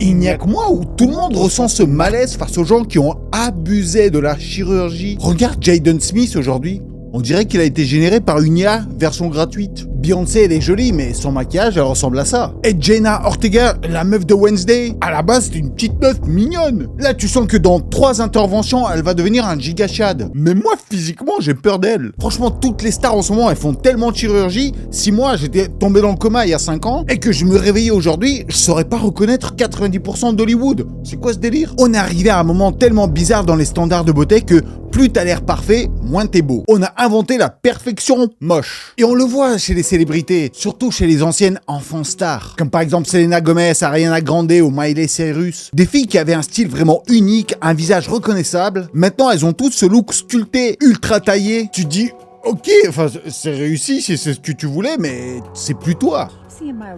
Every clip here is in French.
Il n'y a que moi où tout le monde ressent ce malaise face aux gens qui ont abusé de la chirurgie. Regarde Jaden Smith aujourd'hui. On dirait qu'il a été généré par une IA version gratuite. Beyoncé, elle est jolie, mais son maquillage, elle ressemble à ça. Et Jenna Ortega, la meuf de Wednesday, à la base, c'est une petite meuf mignonne. Là, tu sens que dans 3 interventions, elle va devenir un giga chad. Mais moi, physiquement, j'ai peur d'elle. Franchement, toutes les stars en ce moment, elles font tellement de chirurgie. Si moi, j'étais tombé dans le coma il y a 5 ans, et que je me réveillais aujourd'hui, je saurais pas reconnaître 90% d'Hollywood. C'est quoi ce délire? On est arrivé à un moment tellement bizarre dans les standards de beauté que plus t'as l'air parfait, moins t'es beau. On a inventé la perfection moche. Et on le voit chez les célébrités, surtout chez les anciennes enfants stars. Comme par exemple Selena Gomez, Ariana Grande ou Miley Cyrus. Des filles qui avaient un style vraiment unique, un visage reconnaissable. Maintenant, elles ont toutes ce look sculpté, ultra taillé. Tu te dis, ok, enfin, c'est réussi si c'est ce que tu voulais, mais c'est plus toi.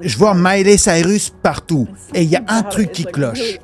Je vois Miley Cyrus partout, et il y a un truc qui cloche.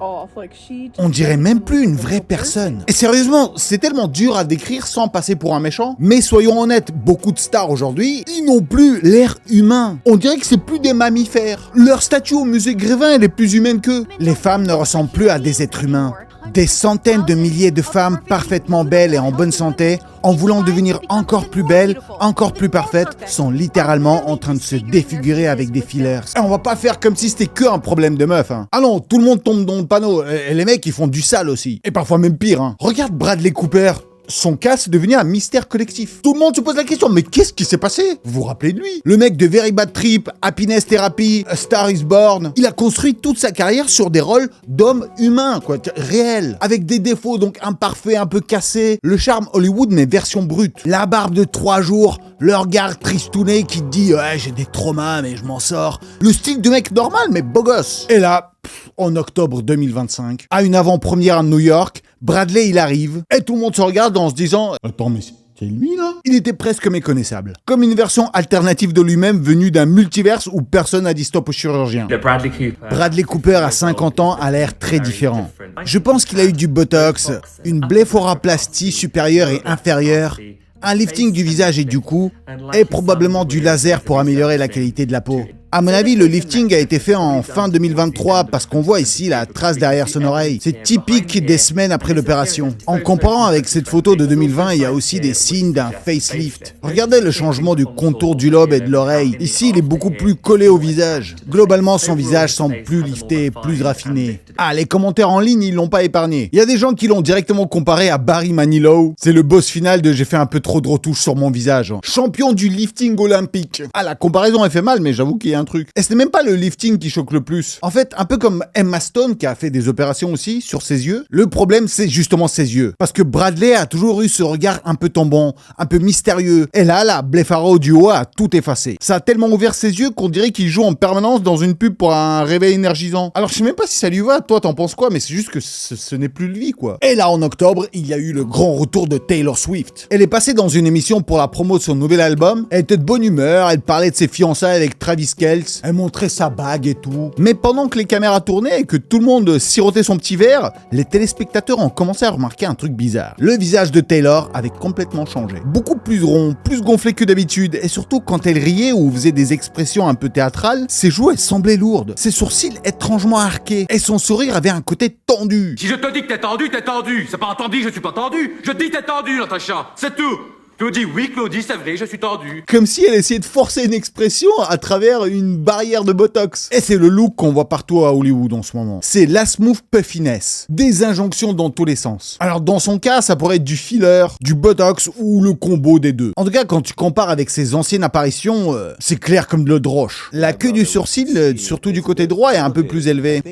On dirait même plus une vraie personne. Et sérieusement, c'est tellement dur à décrire sans passer pour un méchant. Mais soyons honnêtes, beaucoup de stars aujourd'hui, ils n'ont plus l'air humain. On dirait que c'est plus des mammifères. Leur statue au musée Grévin, elle est plus humaine qu'eux. Les femmes ne ressemblent plus à des êtres humains. Des centaines de milliers de femmes parfaitement belles et en bonne santé, en voulant devenir encore plus belles, encore plus parfaites, sont littéralement en train de se défigurer avec des fillers. Et on va pas faire comme si c'était que un problème de meuf, hein. Ah non, tout le monde tombe dans le panneau, et les mecs ils font du sale aussi. Et parfois même pire, hein. Regarde Bradley Cooper. Son cas, c'est devenu un mystère collectif. Tout le monde se pose la question, mais qu'est-ce qui s'est passé? Vous vous rappelez de lui? Le mec de Very Bad Trip, Happiness Therapy, A Star is Born. Il a construit toute sa carrière sur des rôles d'hommes humains, quoi, réels. Avec des défauts, donc imparfaits, un peu cassés. Le charme Hollywood, mais version brute. La barbe de 3 jours, le regard tristouné qui te dit « Ouais, j'ai des traumas, mais je m'en sors. » Le style de mec normal, mais beau gosse. Et là, en octobre 2025, à une avant-première à New York, Bradley il arrive, et tout le monde se regarde en se disant « Attends, mais c'est lui là ?» Il était presque méconnaissable. Comme une version alternative de lui-même venue d'un multiverse où personne n'a dit stop au chirurgien. Bradley Cooper à 50 ans a l'air très différent. Je pense qu'il a eu du botox, une blépharoplastie supérieure et inférieure, un lifting du visage et du cou, et probablement du laser pour améliorer la qualité de la peau. À mon avis, le lifting a été fait en fin 2023 parce qu'on voit ici la trace derrière son oreille. C'est typique des semaines après l'opération. En comparant avec cette photo de 2020, il y a aussi des signes d'un facelift. Regardez le changement du contour du lobe et de l'oreille. Ici, il est beaucoup plus collé au visage. Globalement, son visage semble plus lifté, plus raffiné. Ah, les commentaires en ligne, ils l'ont pas épargné. Il y a des gens qui l'ont directement comparé à Barry Manilow. C'est le boss final de « j'ai fait un peu trop de retouches sur mon visage ». Champion du lifting olympique. Ah, la comparaison elle fait mal, mais j'avoue qu'il y a un truc. Et ce n'est même pas le lifting qui choque le plus. En fait, un peu comme Emma Stone qui a fait des opérations aussi sur ses yeux, le problème c'est justement ses yeux. Parce que Bradley a toujours eu ce regard un peu tombant, un peu mystérieux. Et là, la blépharoplastie du haut a tout effacé. Ça a tellement ouvert ses yeux qu'on dirait qu'il joue en permanence dans une pub pour un réveil énergisant. Alors je sais même pas si ça lui va, toi t'en penses quoi, mais c'est juste que ce n'est plus lui quoi. Et là en octobre, il y a eu le grand retour de Taylor Swift. Elle est passée dans une émission pour la promo de son nouvel album, elle était de bonne humeur, elle parlait de ses fiançailles avec Travis Kelce, elle montrait sa bague et tout. Mais pendant que les caméras tournaient et que tout le monde sirotait son petit verre, les téléspectateurs ont commencé à remarquer un truc bizarre. Le visage de Taylor avait complètement changé. Beaucoup plus rond, plus gonflé que d'habitude, et surtout quand elle riait ou faisait des expressions un peu théâtrales, ses joues elles semblaient lourdes, ses sourcils étrangement arqués, et son sourire avait un côté tendu. Si je te dis que t'es tendu, t'es tendu. C'est pas entendu, je suis pas tendu. Je dis t'es tendu, Natacha. C'est tout. Claudie, oui, Claudie, c'est vrai, je suis tendu. Comme si elle essayait de forcer une expression à travers une barrière de botox. Et c'est le look qu'on voit partout à Hollywood en ce moment. C'est la smooth puffiness. Des injonctions dans tous les sens. Alors dans son cas, ça pourrait être du filler, du botox ou le combo des deux. En tout cas, quand tu compares avec ses anciennes apparitions, c'est clair comme de l'eau de roche. La queue du sourcil, surtout du côté droit, est un peu plus élevée.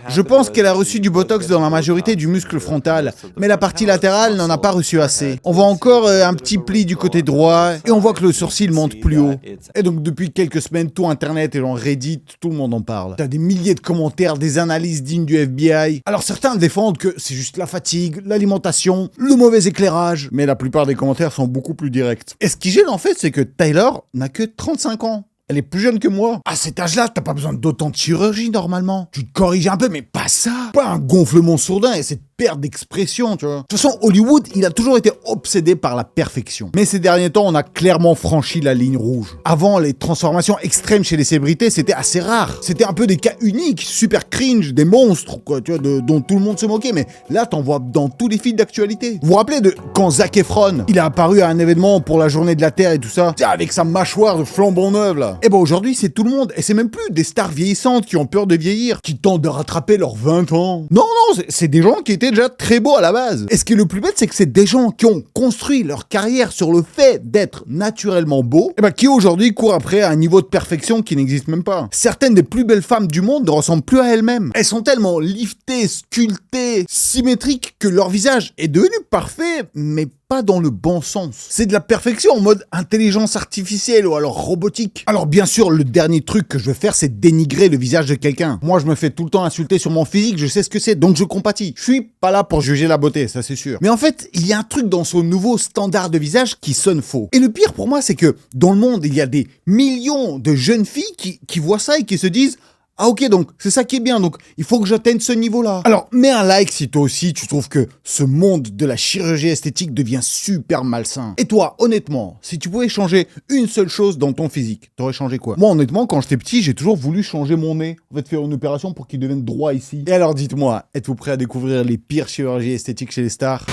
Je pense qu'elle a reçu du botox dans la majorité du muscle frontal, mais la partie latérale n'en a pas reçu assez. On voit encore un petit pli du côté droit et on voit que le sourcil monte plus haut. Et donc depuis quelques semaines, tout internet et genre Reddit, tout le monde en parle. T'as des milliers de commentaires, des analyses dignes du FBI. Alors certains défendent que c'est juste la fatigue, l'alimentation, le mauvais éclairage, mais la plupart des commentaires sont beaucoup plus directs. Et ce qui gêne en fait, c'est que Taylor n'a que 35 ans. Elle est plus jeune que moi. À cet âge-là, t'as pas besoin d'autant de chirurgie normalement. Tu te corriges un peu, mais pas ça. Pas un gonflement soudain, et c'est perte d'expression, tu vois. De toute façon, Hollywood, il a toujours été obsédé par la perfection. Mais ces derniers temps, on a clairement franchi la ligne rouge. Avant, les transformations extrêmes chez les célébrités, c'était assez rare. C'était un peu des cas uniques, super cringe, des monstres, quoi, tu vois, dont tout le monde se moquait. Mais là, t'en vois dans tous les fils d'actualité. Vous vous rappelez de quand Zac Efron, il a apparu à un événement pour la journée de la Terre et tout ça, avec sa mâchoire de flambant neuve, là. Et ben aujourd'hui, c'est tout le monde. Et c'est même plus des stars vieillissantes qui ont peur de vieillir, qui tentent de rattraper leurs 20 ans. Non, c'est des gens qui étaient déjà très beaux à la base. Et ce qui est le plus bête, c'est que c'est des gens qui ont construit leur carrière sur le fait d'être naturellement beaux, et ben qui aujourd'hui courent après un niveau de perfection qui n'existe même pas. Certaines des plus belles femmes du monde ne ressemblent plus à elles-mêmes. Elles sont tellement liftées, sculptées, symétriques que leur visage est devenu parfait, mais pas dans le bon sens. C'est de la perfection en mode intelligence artificielle ou alors robotique. Alors bien sûr, le dernier truc que je veux faire, c'est dénigrer le visage de quelqu'un. Moi, je me fais tout le temps insulter sur mon physique, je sais ce que c'est, donc je compatis. Je suis pas là pour juger la beauté, ça c'est sûr. Mais en fait, il y a un truc dans son nouveau standard de visage qui sonne faux. Et le pire pour moi, c'est que dans le monde, il y a des millions de jeunes filles qui voient ça et qui se disent: ah ok, donc c'est ça qui est bien, donc il faut que j'atteigne ce niveau-là. Alors mets un like si toi aussi tu trouves que ce monde de la chirurgie esthétique devient super malsain. Et toi, honnêtement, si tu pouvais changer une seule chose dans ton physique, t'aurais changé quoi? Moi honnêtement, quand j'étais petit, j'ai toujours voulu changer mon nez. En fait, faire une opération pour qu'il devienne droit ici. Et alors dites-moi, êtes-vous prêt à découvrir les pires chirurgies esthétiques chez les stars?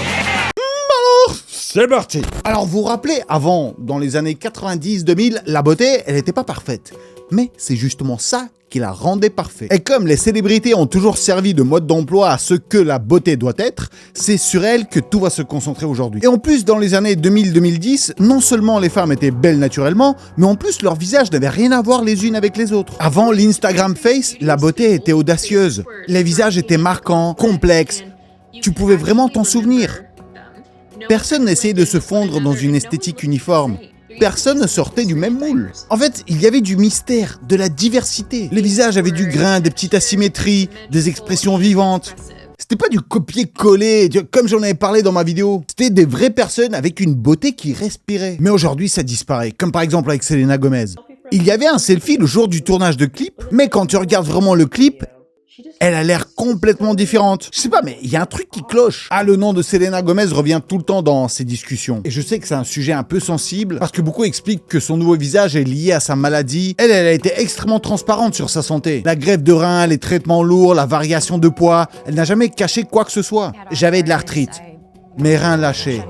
C'est parti. Alors vous vous rappelez, avant, dans les années 90-2000, la beauté, elle n'était pas parfaite. Mais c'est justement ça qui la rendait parfaite. Et comme les célébrités ont toujours servi de mode d'emploi à ce que la beauté doit être, c'est sur elles que tout va se concentrer aujourd'hui. Et en plus, dans les années 2000-2010, non seulement les femmes étaient belles naturellement, mais en plus leur visage n'avait rien à voir les unes avec les autres. Avant l'Instagram Face, la beauté était audacieuse. Les visages étaient marquants, complexes. Tu pouvais vraiment t'en souvenir. Personne n'essayait de se fondre dans une esthétique uniforme. Personne ne sortait du même moule. En fait, il y avait du mystère, de la diversité. Les visages avaient du grain, des petites asymétries, des expressions vivantes. C'était pas du copier-coller, comme j'en avais parlé dans ma vidéo. C'était des vraies personnes avec une beauté qui respirait. Mais aujourd'hui, ça disparaît, comme par exemple avec Selena Gomez. Il y avait un selfie le jour du tournage de clip, mais quand tu regardes vraiment le clip, elle a l'air complètement différente. Je sais pas, mais il y a un truc qui cloche. Ah, le nom de Selena Gomez revient tout le temps dans ces discussions. Et je sais que c'est un sujet un peu sensible, parce que beaucoup expliquent que son nouveau visage est lié à sa maladie. Elle a été extrêmement transparente sur sa santé. La greffe de rein, les traitements lourds, la variation de poids, elle n'a jamais caché quoi que ce soit. J'avais de l'arthrite, mes reins lâchaient.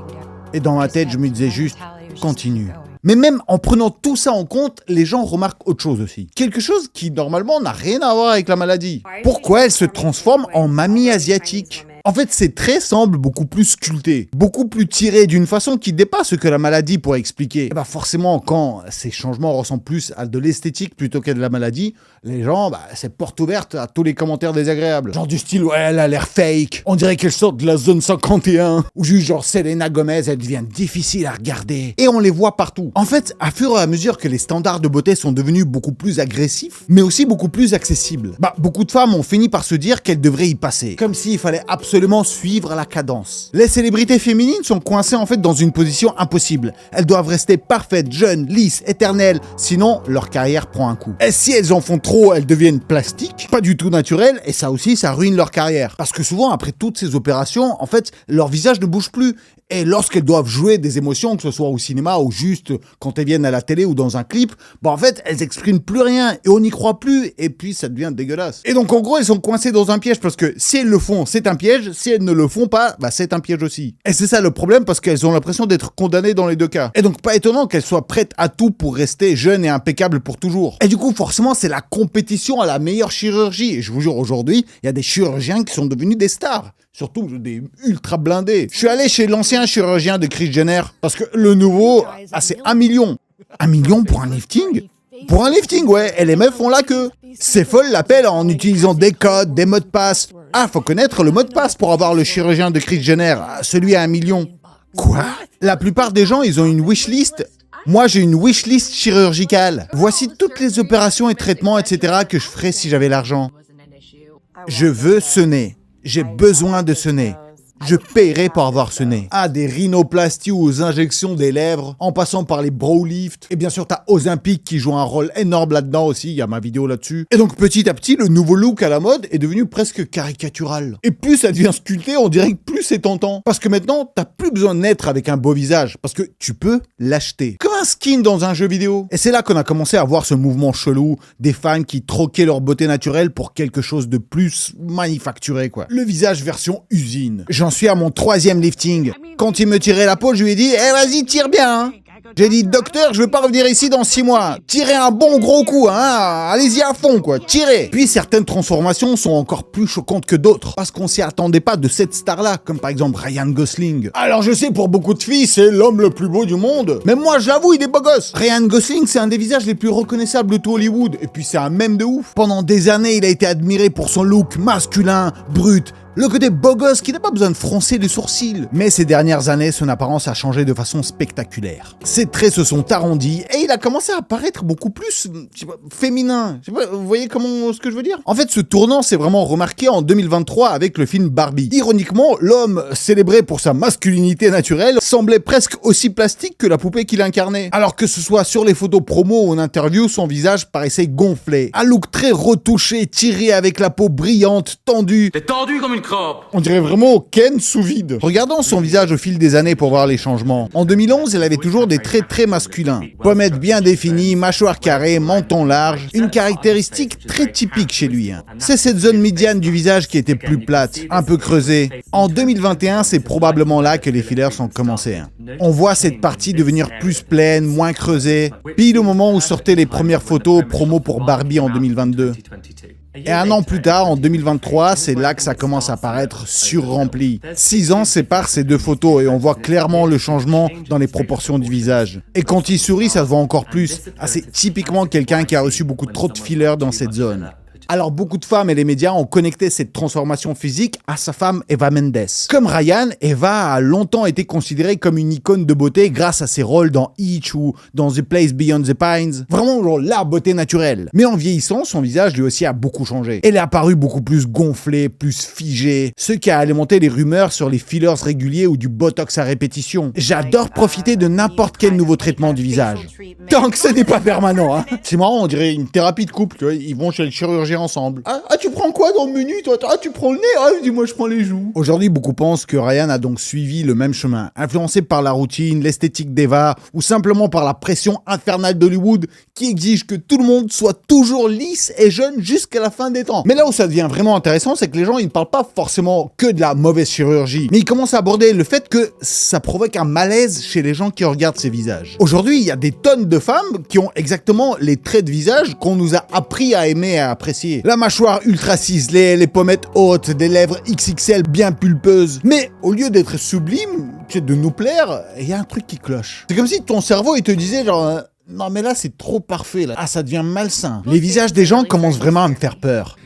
Et dans ma tête, je me disais juste, continue. Mais même en prenant tout ça en compte, les gens remarquent autre chose aussi. Quelque chose qui, normalement, n'a rien à voir avec la maladie. Pourquoi elle se transforme en mamie asiatique ? En fait, ses traits semblent beaucoup plus sculptés, beaucoup plus tirés d'une façon qui dépasse ce que la maladie pourrait expliquer. Et bah forcément, quand ces changements ressemblent plus à de l'esthétique plutôt qu'à de la maladie, les gens, c'est porte ouverte à tous les commentaires désagréables. Genre du style, ouais, elle a l'air fake, on dirait qu'elle sort de la zone 51, ou juste genre Selena Gomez, elle devient difficile à regarder. Et on les voit partout. En fait, à fur et à mesure que les standards de beauté sont devenus beaucoup plus agressifs, mais aussi beaucoup plus accessibles, beaucoup de femmes ont fini par se dire qu'elles devraient y passer. Comme s'il fallait absolument suivre la cadence. Les célébrités féminines sont coincées en fait dans une position impossible. Elles doivent rester parfaites, jeunes, lisses, éternelles, sinon leur carrière prend un coup. Et si elles en font trop, elles deviennent plastiques, pas du tout naturelles, et ça aussi, ça ruine leur carrière. Parce que souvent, après toutes ces opérations, en fait, leur visage ne bouge plus. Et lorsqu'elles doivent jouer des émotions, que ce soit au cinéma ou juste quand elles viennent à la télé ou dans un clip, en fait, elles expriment plus rien et on n'y croit plus et puis ça devient dégueulasse. Et donc en gros, elles sont coincées dans un piège parce que si elles le font, c'est un piège, si elles ne le font pas, c'est un piège aussi. Et c'est ça le problème parce qu'elles ont l'impression d'être condamnées dans les deux cas. Et donc pas étonnant qu'elles soient prêtes à tout pour rester jeunes et impeccables pour toujours. Et du coup, forcément, c'est la compétition à la meilleure chirurgie. Et je vous jure, aujourd'hui, il y a des chirurgiens qui sont devenus des stars. Surtout des ultra blindés. Je suis allé chez l'ancien chirurgien de Kris Jenner parce que le nouveau, c'est 1 million. 1 million pour un lifting ? Pour un lifting, ouais, et les meufs font la queue. Ces folles l'appellent en utilisant des codes, des mots de passe. Ah, faut connaître le mot de passe pour avoir le chirurgien de Kris Jenner, celui à 1 million. Quoi ? La plupart des gens, ils ont une wishlist. Moi, j'ai une wishlist chirurgicale. Voici toutes les opérations et traitements, etc. que je ferais si j'avais l'argent. Je veux ce nez. J'ai besoin de ce nez. Je paierais pour avoir ce nez. Ah, des rhinoplasties ou aux injections des lèvres, en passant par les brow lifts. Et bien sûr, t'as Ozempic qui joue un rôle énorme là-dedans aussi, il y a ma vidéo là-dessus. Et donc petit à petit, le nouveau look à la mode est devenu presque caricatural. Et plus ça devient sculpté, on dirait que plus c'est tentant. Parce que maintenant, t'as plus besoin de naître avec un beau visage, parce que tu peux l'acheter. Comme un skin dans un jeu vidéo. Et c'est là qu'on a commencé à voir ce mouvement chelou, des fans qui troquaient leur beauté naturelle pour quelque chose de plus manufacturé, quoi. Le visage version usine. J'en suis à mon 3e lifting. Quand il me tirait la peau, je lui ai dit « Eh vas-y, tire bien hein !» J'ai dit, docteur, je veux pas revenir ici dans 6 mois. Tirez un bon gros coup, hein. Allez-y à fond, quoi. Tirez. Puis certaines transformations sont encore plus choquantes que d'autres. Parce qu'on s'y attendait pas de cette star-là. Comme par exemple Ryan Gosling. Alors je sais, pour beaucoup de filles, c'est l'homme le plus beau du monde. Mais moi, j'avoue, il est beau gosse. Ryan Gosling, c'est un des visages les plus reconnaissables de tout Hollywood. Et puis c'est un mème de ouf. Pendant des années, il a été admiré pour son look masculin, brut, le côté beau gosse qui n'a pas besoin de froncer les sourcils. Mais ces dernières années, son apparence a changé de façon spectaculaire. Ses traits se sont arrondis et il a commencé à paraître beaucoup plus, je sais pas, féminin. Je sais pas, vous voyez ce que je veux dire? En fait, ce tournant s'est vraiment remarqué en 2023 avec le film Barbie. Ironiquement, l'homme, célébré pour sa masculinité naturelle, semblait presque aussi plastique que la poupée qu'il incarnait. Alors que ce soit sur les photos promo ou en interview, son visage paraissait gonflé. Un look très retouché, tiré avec la peau brillante, tendue. T'es tendu comme une crotte. On dirait vraiment Ken sous vide. Regardons son visage au fil des années pour voir les changements. En 2011, elle avait toujours des traits très masculins. Pommettes bien définies, mâchoire carrée, menton large. Une caractéristique très typique chez lui. C'est cette zone médiane du visage qui était plus plate, un peu creusée. En 2021, c'est probablement là que les fillers ont commencé. On voit cette partie devenir plus pleine, moins creusée. Pile au moment où sortaient les premières photos promo pour Barbie en 2022. Et un an plus tard, en 2023, c'est là que ça commence à paraître surrempli. 6 ans séparent ces deux photos et on voit clairement le changement dans les proportions du visage. Et quand il sourit, ça se voit encore plus. Ah, c'est typiquement quelqu'un qui a reçu beaucoup trop de fillers dans cette zone. Alors beaucoup de femmes et les médias ont connecté cette transformation physique à sa femme Eva Mendes. Comme Ryan, Eva a longtemps été considérée comme une icône de beauté grâce à ses rôles dans Hitch ou dans The Place Beyond the Pines. Vraiment genre la beauté naturelle. Mais en vieillissant, son visage lui aussi a beaucoup changé. Elle est apparue beaucoup plus gonflée, plus figée, ce qui a alimenté les rumeurs sur les fillers réguliers ou du botox à répétition. J'adore profiter de n'importe quel nouveau traitement du visage. Tant que ce n'est pas permanent, hein. C'est marrant, on dirait une thérapie de couple, tu vois, ils vont chez le chirurgien ensemble. Ah, tu prends quoi dans le menu, toi? Ah, tu prends le nez? Ah, dis-moi, je prends les joues. Aujourd'hui, beaucoup pensent que Ryan a donc suivi le même chemin, influencé par la routine, l'esthétique d'Eva, ou simplement par la pression infernale d'Hollywood qui exige que tout le monde soit toujours lisse et jeune jusqu'à la fin des temps. Mais là où ça devient vraiment intéressant, c'est que les gens, ils ne parlent pas forcément que de la mauvaise chirurgie, mais ils commencent à aborder le fait que ça provoque un malaise chez les gens qui regardent ces visages. Aujourd'hui, il y a des tonnes de femmes qui ont exactement les traits de visage qu'on nous a appris à aimer et à apprécier. La mâchoire ultra ciselée, les pommettes hautes, des lèvres XXL bien pulpeuses. Mais au lieu d'être sublime, de nous plaire, il y a un truc qui cloche. C'est comme si ton cerveau il te disait genre non mais là c'est trop parfait là. Ah ça devient malsain. Les visages des gens commencent vraiment à me faire peur.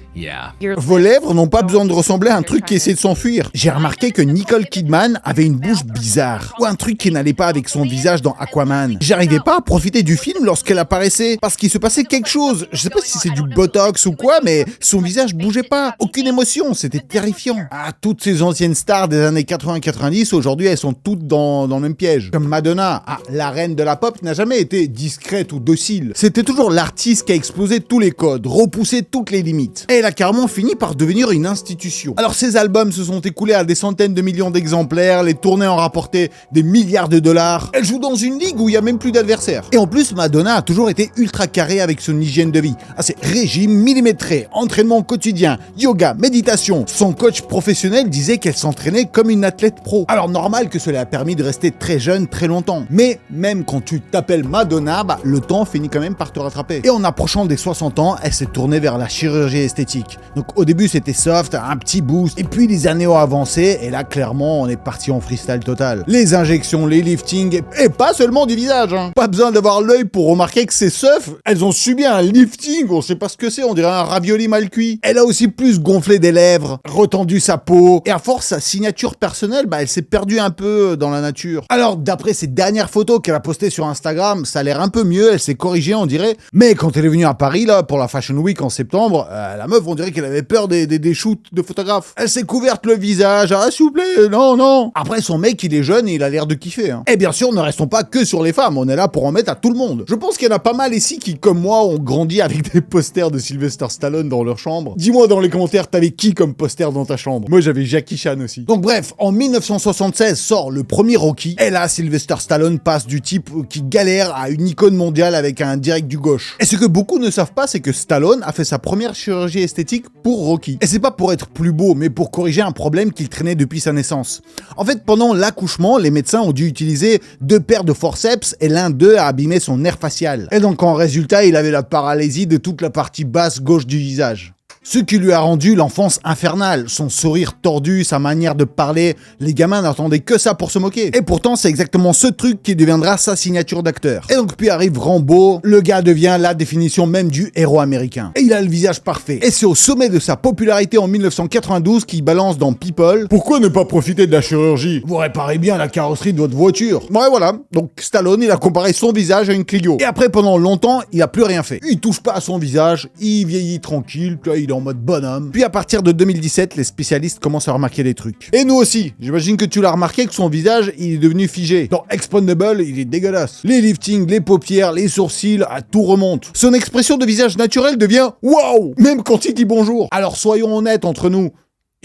Vos lèvres n'ont pas besoin de ressembler à un truc qui essaie de s'enfuir. J'ai remarqué que Nicole Kidman avait une bouche bizarre, ou un truc qui n'allait pas avec son visage dans Aquaman. J'arrivais pas à profiter du film lorsqu'elle apparaissait, parce qu'il se passait quelque chose. Je sais pas si c'est du botox ou quoi, mais son visage bougeait pas. Aucune émotion, c'était terrifiant. Ah, toutes ces anciennes stars des années 80-90, aujourd'hui elles sont toutes dans le même piège. Comme Madonna, la reine de la pop n'a jamais été discrète ou docile. C'était toujours l'artiste qui a explosé tous les codes, repoussé toutes les limites. Elle a carrément fini par devenir une institution. Alors ses albums se sont écoulés à des centaines de millions d'exemplaires, les tournées ont rapporté des milliards de dollars. Elle joue dans une ligue où il n'y a même plus d'adversaires. Et en plus, Madonna a toujours été ultra carrée avec son hygiène de vie. Ah, c'est régime millimétré, entraînement quotidien, yoga, méditation. Son coach professionnel disait qu'elle s'entraînait comme une athlète pro. Alors normal que cela a permis de rester très jeune très longtemps. Mais même quand tu t'appelles Madonna, le temps finit quand même par te rattraper. Et en approchant des 60 ans, elle s'est tournée vers la chirurgie esthétique. Donc au début c'était soft, un petit boost, et puis les années ont avancé, et là clairement on est parti en freestyle total. Les injections, les liftings, et pas seulement du visage, hein. Pas besoin d'avoir l'œil pour remarquer que ces seufs, elles ont subi un lifting, on sait pas ce que c'est, on dirait un ravioli mal cuit. Elle a aussi plus gonflé des lèvres, retendu sa peau, et à force sa signature personnelle, elle s'est perdue un peu dans la nature. Alors d'après ces dernières photos qu'elle a postées sur Instagram, ça a l'air un peu mieux, elle s'est corrigée on dirait, mais quand elle est venue à Paris là pour la Fashion Week en septembre, la meuf meuf, on dirait qu'elle avait peur des shoots de photographes. Elle s'est couverte le visage. Ah, s'il vous plaît, non, non. Après, son mec, il est jeune et il a l'air de kiffer. Hein. Et bien sûr, ne restons pas que sur les femmes. On est là pour en mettre à tout le monde. Je pense qu'il y en a pas mal ici qui, comme moi, ont grandi avec des posters de Sylvester Stallone dans leur chambre. Dis-moi dans les commentaires, t'avais qui comme poster dans ta chambre? Moi, j'avais Jackie Chan aussi. Donc bref, en 1976 sort le premier Rocky. Et là, Sylvester Stallone passe du type qui galère à une icône mondiale avec un direct du gauche. Et ce que beaucoup ne savent pas, c'est que Stallone a fait sa première chirurgie esthétique pour Rocky. Et c'est pas pour être plus beau, mais pour corriger un problème qu'il traînait depuis sa naissance. En fait, pendant l'accouchement, les médecins ont dû utiliser 2 paires de forceps et l'un d'eux a abîmé son nerf facial. Et donc en résultat, il avait la paralysie de toute la partie basse gauche du visage. Ce qui lui a rendu l'enfance infernale, son sourire tordu, sa manière de parler, les gamins n'attendaient que ça pour se moquer. Et pourtant, c'est exactement ce truc qui deviendra sa signature d'acteur. Et donc puis arrive Rambo, le gars devient la définition même du héros américain. Et il a le visage parfait. Et c'est au sommet de sa popularité en 1992 qu'il balance dans People: pourquoi ne pas profiter de la chirurgie? Vous réparez bien la carrosserie de votre voiture. Ouais, voilà. Donc Stallone, il a comparé son visage à une Clio. Et après, pendant longtemps, il a plus rien fait. Il touche pas à son visage, il vieillit tranquille, il est en mode bonhomme. Puis à partir de 2017, les spécialistes commencent à remarquer des trucs. Et nous aussi. J'imagine que tu l'as remarqué que son visage, il est devenu figé. Dans Expandable, il est dégueulasse. Les liftings, les paupières, les sourcils, tout remonte. Son expression de visage naturel devient waouh, même quand il dit bonjour. Alors soyons honnêtes entre nous.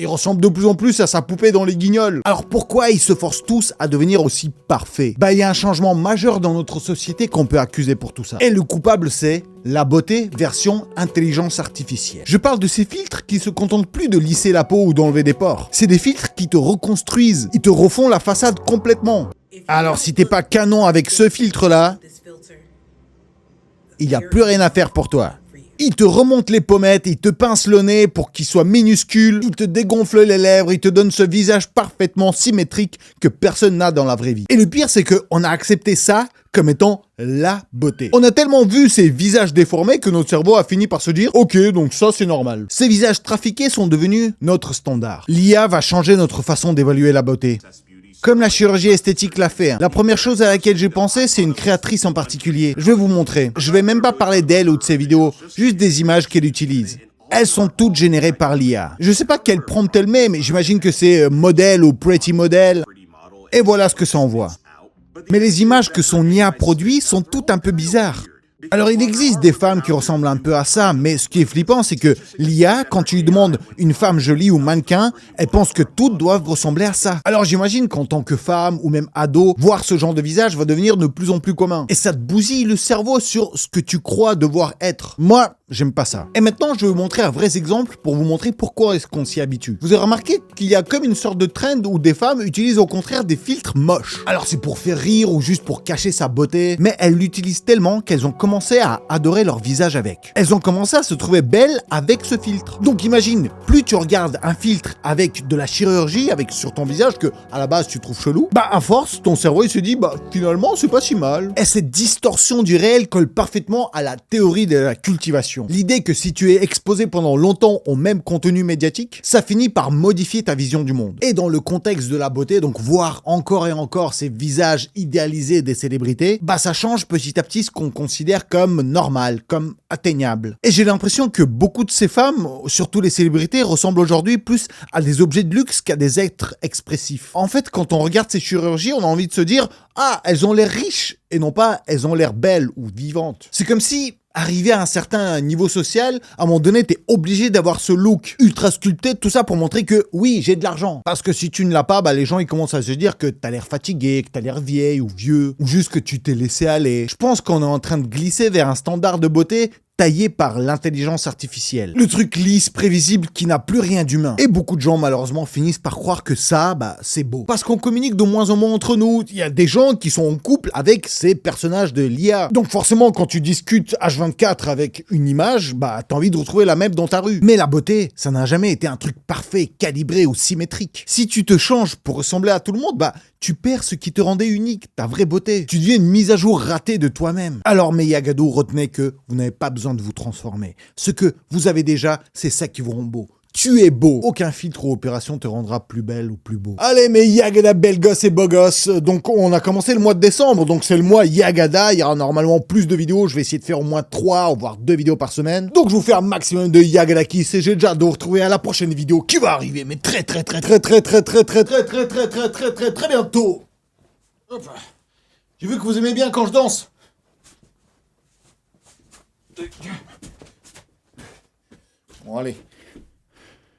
Il ressemble de plus en plus à sa poupée dans les Guignols. Alors pourquoi ils se forcent tous à devenir aussi parfaits? Il y a un changement majeur dans notre société qu'on peut accuser pour tout ça. Et le coupable, c'est la beauté version intelligence artificielle. Je parle de ces filtres qui se contentent plus de lisser la peau ou d'enlever des pores. C'est des filtres qui te reconstruisent. Ils te refont la façade complètement. Alors si t'es pas canon avec ce filtre-là, il n'y a plus rien à faire pour toi. Il te remonte les pommettes, il te pince le nez pour qu'il soit minuscule, il te dégonfle les lèvres, il te donne ce visage parfaitement symétrique que personne n'a dans la vraie vie. Et le pire, c'est qu'on a accepté ça comme étant la beauté. On a tellement vu ces visages déformés que notre cerveau a fini par se dire « Ok, donc ça c'est normal ». Ces visages trafiqués sont devenus notre standard. L'IA va changer notre façon d'évaluer la beauté. Comme la chirurgie esthétique l'a fait. La première chose à laquelle j'ai pensé, c'est une créatrice en particulier. Je vais vous montrer. Je vais même pas parler d'elle ou de ses vidéos, juste des images qu'elle utilise. Elles sont toutes générées par l'IA. Je sais pas quel prompt elle met, mais j'imagine que c'est modèle ou pretty model. Et voilà ce que ça envoie. Mais les images que son IA produit sont toutes un peu bizarres. Alors il existe des femmes qui ressemblent un peu à ça, mais ce qui est flippant, c'est que l'IA, quand tu lui demandes une femme jolie ou mannequin, elle pense que toutes doivent ressembler à ça. Alors j'imagine qu'en tant que femme ou même ado, voir ce genre de visage va devenir de plus en plus commun. Et ça te bousille le cerveau sur ce que tu crois devoir être. Moi, j'aime pas ça. Et maintenant, je vais vous montrer un vrai exemple pour vous montrer pourquoi est-ce qu'on s'y habitue. Vous avez remarqué qu'il y a comme une sorte de trend où des femmes utilisent au contraire des filtres moches. Alors c'est pour faire rire ou juste pour cacher sa beauté, mais elles l'utilisent tellement qu'elles ont commencé à adorer leur visage avec. Elles ont commencé à se trouver belles avec ce filtre. Donc imagine, plus tu regardes un filtre avec de la chirurgie sur ton visage que à la base tu trouves chelou, à force ton cerveau il se dit finalement c'est pas si mal. Et cette distorsion du réel colle parfaitement à la théorie de la cultivation. L'idée que si tu es exposé pendant longtemps au même contenu médiatique, ça finit par modifier ta vision du monde. Et dans le contexte de la beauté, donc voir encore et encore ces visages idéalisés des célébrités, ça change petit à petit ce qu'on considère comme normal, comme atteignable. Et j'ai l'impression que beaucoup de ces femmes, surtout les célébrités, ressemblent aujourd'hui plus à des objets de luxe qu'à des êtres expressifs. En fait, quand on regarde ces chirurgies, on a envie de se dire « Ah, elles ont l'air riches !» et non pas « Elles ont l'air belles ou vivantes ». C'est comme si arrivé à un certain niveau social, à un moment donné, t'es obligé d'avoir ce look ultra sculpté, tout ça pour montrer que oui, j'ai de l'argent. Parce que si tu ne l'as pas, les gens ils commencent à se dire que t'as l'air fatigué, que t'as l'air vieille ou vieux, ou juste que tu t'es laissé aller. Je pense qu'on est en train de glisser vers un standard de beauté taillé par l'intelligence artificielle. Le truc lisse, prévisible, qui n'a plus rien d'humain. Et beaucoup de gens, malheureusement, finissent par croire que ça, c'est beau. Parce qu'on communique de moins en moins entre nous. Il y a des gens qui sont en couple avec ces personnages de l'IA. Donc forcément, quand tu discutes H24 avec une image, t'as envie de retrouver la même dans ta rue. Mais la beauté, ça n'a jamais été un truc parfait, calibré ou symétrique. Si tu te changes pour ressembler à tout le monde, tu perds ce qui te rendait unique, ta vraie beauté. Tu deviens une mise à jour ratée de toi-même. Alors mes Yagado, retenez que vous n'avez pas besoin de vous transformer. Ce que vous avez déjà, c'est ça qui vous rend beau. Tu es beau. Aucun filtre ou opération te rendra plus belle ou plus beau. Allez, mes Yagada belle gosse et beau gosse. Donc, on a commencé le mois de décembre. Donc, c'est le mois Yagada. Il y aura normalement plus de vidéos. Je vais essayer de faire au moins 3 voire 2 vidéos par semaine. Donc, je vous fais un maximum de Yagada Kiss. Et j'ai déjà hâte de vous retrouver à la prochaine vidéo qui va arriver. Mais très bientôt. Hop. J'ai vu que vous aimez bien quand je danse. Bon, allez.